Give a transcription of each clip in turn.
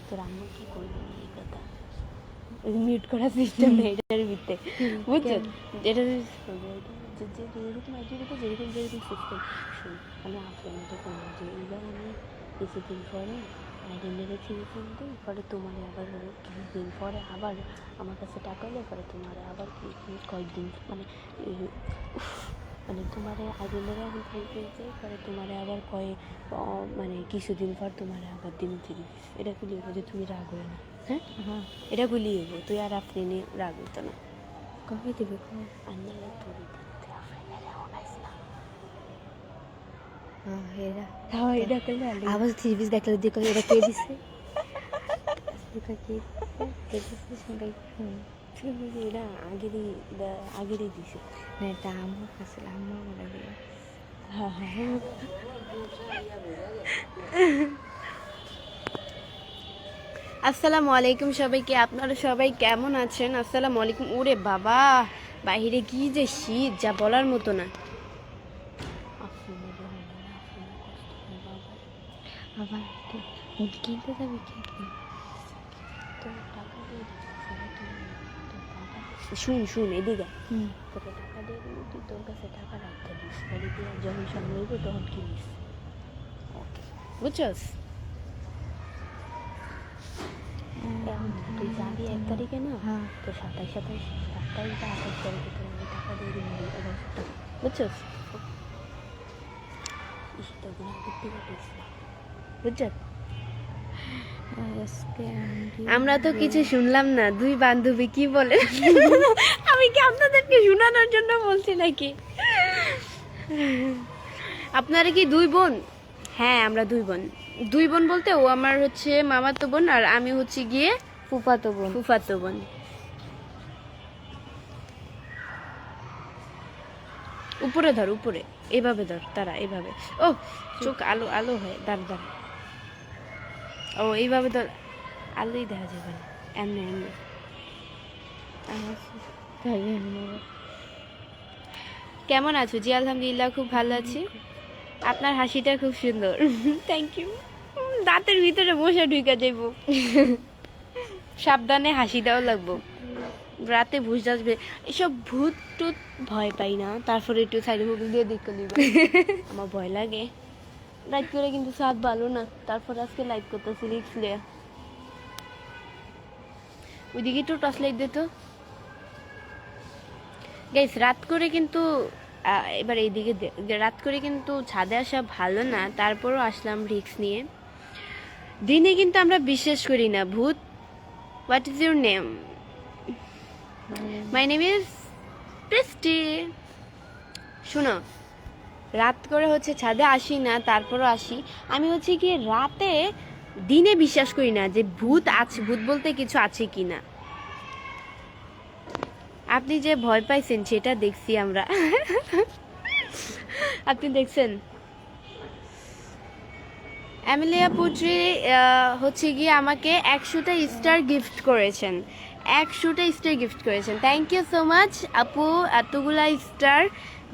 তোর আম্মু কি করবি এই কথা মিউট করার সিস্টেম নেই এটার ভিতরে, বুঝছো? এটা যেরকম আইডিয়াটা যেরকম সিস্টেম শুন, আমি আসলে দেখুন যে এইবার আমি কিছুদিন পরে আইডেন্টিটা ছিঁড়ে দিই, পরে তোমার আবার কিছুদিন পরে আবার আমার কাছে টাকা এলে পরে তোমার আবার কয়েকদিন মানে তোমার আইডেন্টিটা এখন ফেলতে পরে তোমার আবার মানে কিছুদিন পর তোমার আবার দিন ফিরি। এটা খুলি হবো যে তুমি রাগ হয়ে না, হ্যাঁ হ্যাঁ এটা খুলি হবো, তুই আর আপনি রাগ হইতো না। কবে দেবে আমি তোর আবার থ্রি পিস দেখলে দেখো এটা কে দিছে এটা আগেরই দিছে না, এটা আমার কাছে আমার মনে হয়। আসসালামু আলাইকুম সবাইকে, আপনারা সবাই কেমন আছেন? আসসালামু আলাইকুম। ওরে বাবা, বাইরে কি যে শীত, যা বলার মতো না। কিনতে যাবি শুন শুন এদিকে, তোকে টাকা দিয়ে দিবি, তুই তোর কাছে টাকা রাখতে দিস, বাড়ি দিয়ে যখন সময় হইব তখন কিনিস, ওকে বুঝছস? এখন তুই যাবি 1 তারিখে না, তো 27 বা 28 তারিখে তোর আমি টাকা দিয়ে দিবি 1100 টাকা, বুঝছস? ইস্তাগুলো ঘুরতে পারিস, বুঝছস? আমরা তো কিছু শুনলাম না, দুই বান্ধবী কি বলে আমি কি আপনাদেরকে শোনানোর জন্য বলছি নাকি? আপনারা কি দুই বোন? হ্যাঁ আমরা দুই বোন বলতে ও আমার হচ্ছে মামাতো বোন আর আমি হচ্ছে গিয়ে ফুফাতো বোন। উপরে ধর, উপরে এভাবে ধর, তারা এভাবে, ও চোখ আলো আলো হয়, দাঁড় ও এইভাবে ধর, আলোই দেখা যাবে না, এমনি কেমন আছো? জি আলহামদুলিল্লাহ খুব ভালো আছি। আপনার হাসিটা খুব সুন্দর, থ্যাংক ইউ। দাঁতের ভিতরে মশা ঢুকে যাইব, সাবধানে হাসি দেওয়া লাগবো, রাতে ভুষ আসবে। এসব ভূত টুত ভয় পাই না, তারপরে একটু সাইডে মুখ দিয়ে দেখতে নিব, আমার ভয় লাগে। রাত করে কিন্তু সাত ভালো না, তারপর আজকে লাইভ করতেছি রিক্স লিয়া। ওইদিকে একটু টর্চ লাইট দিত গাইস, রাত করে কিন্তু এবার এইদিকে রাত করে কিন্তু ছাদে আসা ভালো না, তারপরও আসলাম রিক্স নিয়ে। দিনে কিন্তু আমরা বিশ্বাস করি না ভূত। What is your name? My name is Pristi. শোনো, রাত করে হচ্ছে ছাদে আসি না, তারপরও আসি। আমি হচ্ছে কি রাতে, দিনে বিশ্বাস করি না যে ভূত আছে, ভূত বলতে কিছু আছে কি না। আপনি যে ভয় পাইছেন সেটা দেখছি আমরা আপনি দেখছেন? অ্যামেলিয়া পুত্রী হচ্ছে গিয়ে আমাকে 100টা স্টার গিফট করেছেন, 100টা স্টার গিফট করেছেন। থ্যাংক ইউ সো মাচ আপু, এতগুলা স্টার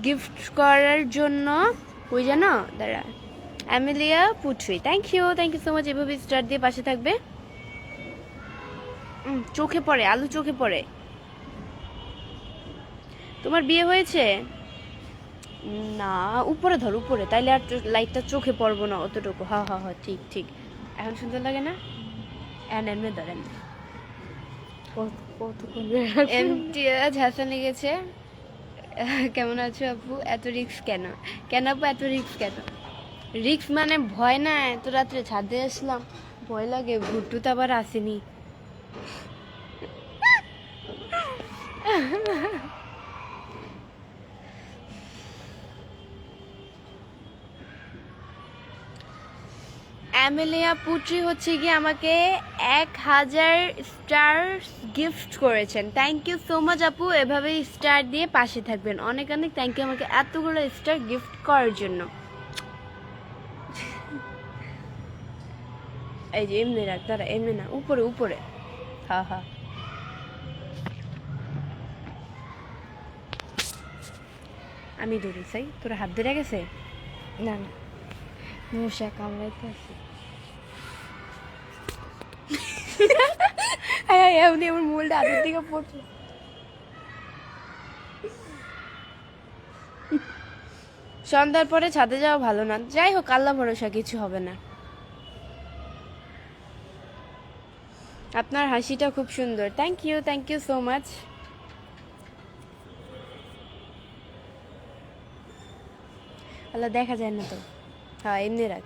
গিফট করার জন্য। ওই জানো দাঁড়া, অ্যামেলিয়া পুত্রী, থ্যাংক ইউ সো মাচ। এভাবে স্টার দিয়ে পাশে থাকবে। চোখে পড়ে, আলু চোখে পড়ে। তোমার বিয়ে হয়েছে? না, উপরে ধর, উপরে, তাইলে আর লাইটটা চোখে পড়বো না অতটুকু। হ্যাঁ হ্যাঁ হ্যাঁ, ঠিক ঠিক, এখন সুন্দর লাগে না? এমনি ধরেন, ঝাঁসা লেগেছে। কেমন আছো আপু? এত রিক্স কেন? কেন আপু এত রিক্স কেন? রিক্স মানে ভয় না, এত রাত্রে ছাদে আসলাম, ভয় লাগে, ভুট্টুত আবার আসেনি। অ্যামেলিয়া পুত্রী হচ্ছে গিয়ে আমাকে 1000 স্টার গিফট করেছেন। থ্যাংক ইউ সো মাচ আপু, এভাবে স্টার দিয়ে পাশে থাকবেন। অনেক অনেক থ্যাংক ইউ আমাকে এতগুলো স্টার গিফট করার জন্য। এই যে এমনি রাখ, তারা এমনি না, উপরে উপরে। হ্যাঁ হ্যাঁ, আমি ধরি চাই, তোরা হাত ধরে গেছে? না না, মশা কামড়াইতে আছে। এমনি আমার মূলটা হাতের দিকে পড়ছে। সন্ধ্যার পরে ছাদে যাওয়া ভালো না, যাই হোক আল্লাহ ভরসা, কিছু হবে না। আপনার হাসিটা খুব সুন্দর, থ্যাংক ইউ সো মাচ। আল্লাহ দেখা যায় না তো, হ্যাঁ এমনি রাখ।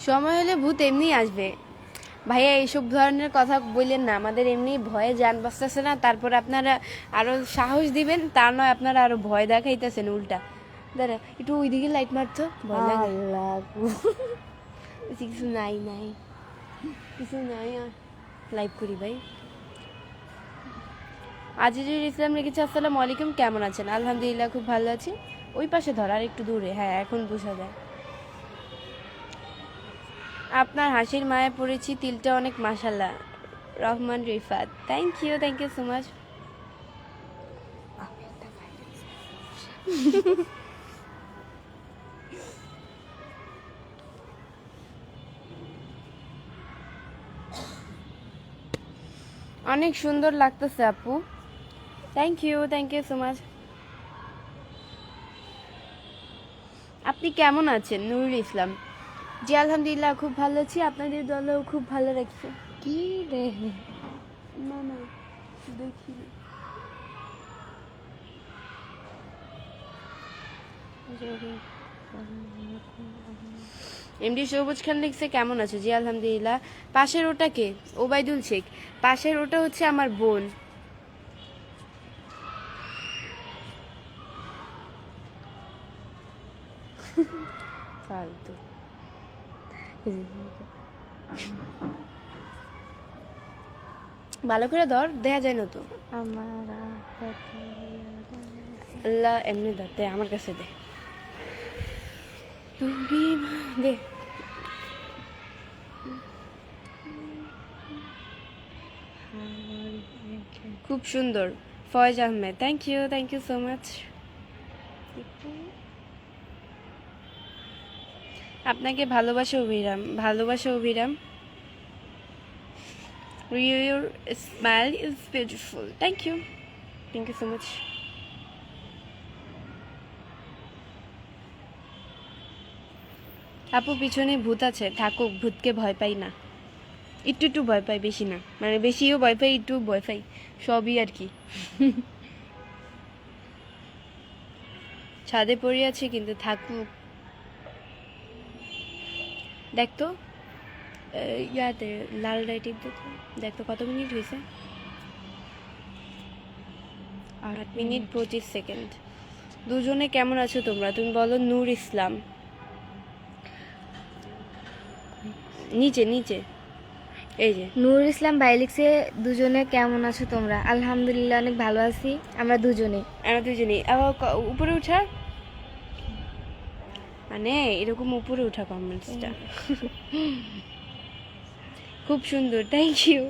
সময় হলে ভূত এমনি আসবে ভাইয়া, এইসব ধরনের কথা বললেন না, আমাদের এমনি ভয়ে যান বাঁচতেছে না, তারপর আপনারা আরো সাহস দিবেন, তা নয় আপনারা আরো ভয় দেখাইতেছেন উল্টা। দাঁড়া একটু ওইদিকে লাইট মারতো, ভয় লাগে। কিছু নাই নাই কিছু নাই, লাইভ করি ভাই। আজিজুল ইসলাম লিখেছে আসসালামু আলাইকুম, কেমন আছেন? আলহামদুলিল্লাহ খুব ভালো আছি। ওই পাশে ধর, আর একটু দূরে, হ্যাঁ এখন বোঝা যায়। আপনার হাসির মায়ে পড়েছি, তিলটা অনেক মাশাল্লাহ। Rahman Rifat, thank you so much. অনেক সুন্দর লাগতেছে আপু, থ্যাংক ইউ সো মাচ। আপনি কেমন আছেন? নুরুল ইসলাম, জি আলহামদুলিল্লাহ খুব ভালো আছি, আপনাদের দলেও খুব ভালো রাখছে। কি রে, না না দেখি এমডি সবুজ খান লিখছে কেমন আছো? জি আলহামদুলিল্লাহ। পাশের ওটা কে? ওবায়দুল শেখ। পাশের ওটা হচ্ছে আমার বোন। ফালতু। ভালো করে ধর, দেখা যায় না তো। আমার আল্লাহ এমনি ধরতে, আমার কাছে দে, দে। খুব সুন্দর, Foyez Ahmed, thank you so much. আপনাকে ভালোবাসা অভিরাম, ভালোবাসা অভিরাম। Your smile is beautiful, thank you so much. আপু পিছনে ভূত আছে, থাকুক, ভূতকে ভয় পাই না, একটু ভয় পাই, বেশি না, মানে বেশিও ভয় পাই, একটু ভয় পাই, সবই আর কি। ছাদে পড়ে আছে কিন্তু থাকুক। দেখতো ইয়াতে লাল লাইটির দেখো, দেখতো কত মিনিট হয়েছে, 8 মিনিট 25 সেকেন্ড। দুজনে কেমন আছো তোমরা? তুমি বলো। নূর ইসলাম, নিচে নিচে, এই যে নূর ইসলাম ভাই লিখছে দুজনে কেমন আছো তোমরা? আলহামদুলিল্লাহ অনেক ভালো আছি আমরা দুজনে। আমরা দুজনেই। আবার উপরে উঠা, মানে এরকম উপরে উঠা কমেন্টসটা খুব সুন্দর, থ্যাংক ইউ।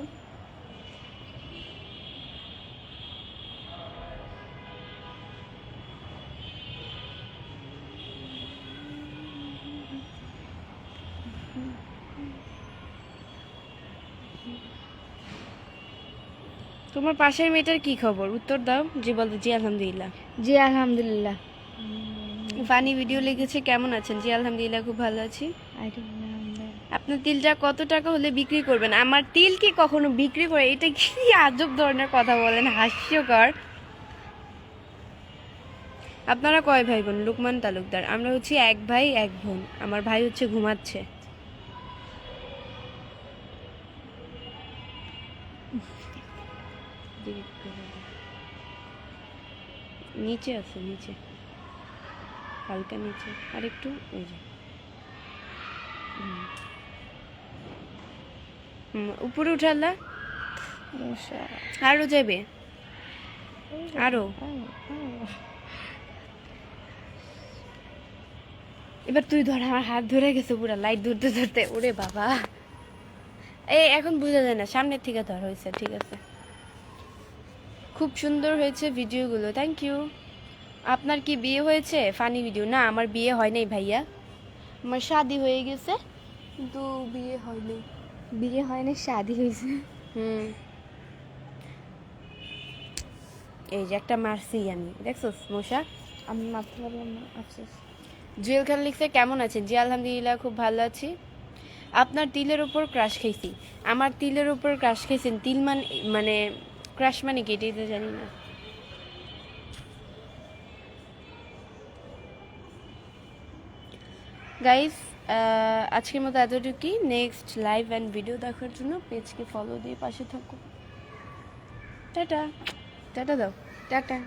তোমার পাশের মেয়েটার কি খবর? উত্তর দাও। জি বলতো। জি আলহামদুলিল্লাহ। জি আলহামদুলিল্লাহ। ফানি ভিডিও লিখেছে কেমন আছেন? জি আলহামদুলিল্লাহ খুব ভালো আছি। আপনার তিলটা কত টাকা হলে বিক্রি করবেন? আমার তিল কি কখনো বিক্রি করে? এটা কি আজব ধরনের কথা বলেন, হাস্যকর। আপনারা কয় ভাই বোন? লুকমান তালুকদার। আমরা হচ্ছে এক ভাই এক বোন, আমার ভাই হচ্ছে ঘুমাচ্ছে। নিচে আছে, নিচে, হালকা নিচে, আর একটু ওই যে উপরে উঠালা, আরো যাবে, আরো এবার তুই ধর, আমার হাত ধরে গেছে পুরো লাইট ধরতে ধরতে। ওরে বাবা, এই এখন বোঝা যায় না, সামনের থেকে ধর। হয়েছে, ঠিক আছে। খুব সুন্দর হয়েছে ভিডিওগুলো, থ্যাংক ইউ। আপনার কি বিয়ে হয়েছে? Funny video. না, আমার বিয়ে হয় নাই ভাইয়া, আমার শাদি হয়ে গেছে কিন্তু বিয়ে হয়নি। বিয়ে হয়নি, শাদি হয়েছে। হুম, এই যে একটা মারছি আমি, দেখছোস মশা? আমি মারতে পারলাম না, আফসোস। জুয়েল খান লিখছে কেমন আছেন? জি আলহামদুলিল্লাহ, খুব ভালো আছি। আপনার তিলের উপর ক্রাশ খাইছি। আমার তিলের উপর ক্রাশ খাইছেন? তিল মানে ক্রাশ মানে কি এটাই তো জানি না। গাইস, আজকের মতো এতটুকুই। নেক্সট লাইভ অ্যান্ড ভিডিও দেখার জন্য পেজকে ফলো দিয়ে পাশে থাকো। টাটা, টাটা দাও। টাটা।